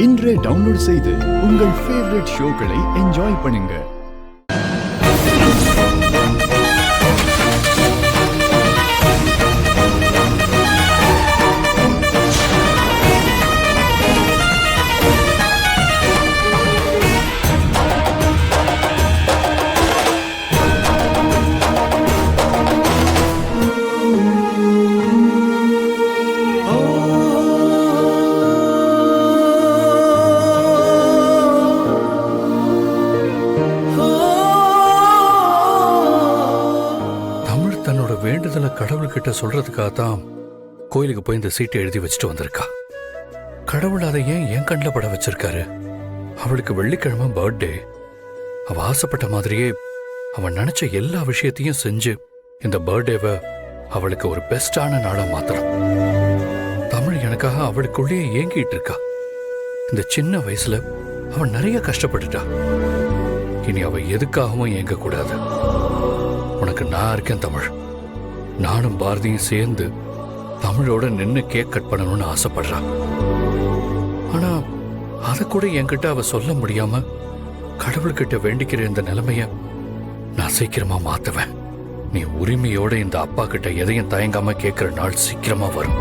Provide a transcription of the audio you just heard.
இன்றே டவுன்லோட் செய்து உங்கள் ஃபேவரட் ஷோக்களை என்ஜாய் பண்ணுங்க. தன்னோட வேண்டுதலை கடவுள்கிட்ட சொல்றதுக்காக தான் கோயிலுக்கு போய் இந்த சீட்டை எழுதி வச்சுட்டு வந்திருக்கா. கடவுள் அதை ஏன் என் கண்ணில் பட வச்சிருக்காரு? அவளுக்கு வெள்ளிக்கிழமை பர்த்டே. அவ ஆசைப்பட்ட மாதிரியே அவன் நினைச்ச எல்லா விஷயத்தையும் செஞ்சு இந்த பர்த்டேவை அவளுக்கு ஒரு பெஸ்டான நாளா மாத்தணும். தமிழ் எனக்காக அவளுக்குள்ளேயே ஏங்கிட்டு இருக்கா. இந்த சின்ன வயசுல அவன் நிறைய கஷ்டப்பட்டுட்டா. இனி அவ எதுக்காகவும் ஏங்க கூடாது. உனக்கு நான் இருக்கேன் தமிழ். நானும் பாரதியும் சேர்ந்து தமிழோட நின்று கேக் கட் பண்ணணும்னு ஆசைப்படுறா. ஆனா அதை கூட என்கிட்ட அவ சொல்ல முடியாம கடவுள்கிட்ட வேண்டிக்கிற இந்த நிலைமைய நான் சீக்கிரமா மாத்துவேன். நீ உரிமையோட இந்த அப்பா கிட்ட எதையும் தயங்காம கேட்கிற நாள் சீக்கிரமா வரும்.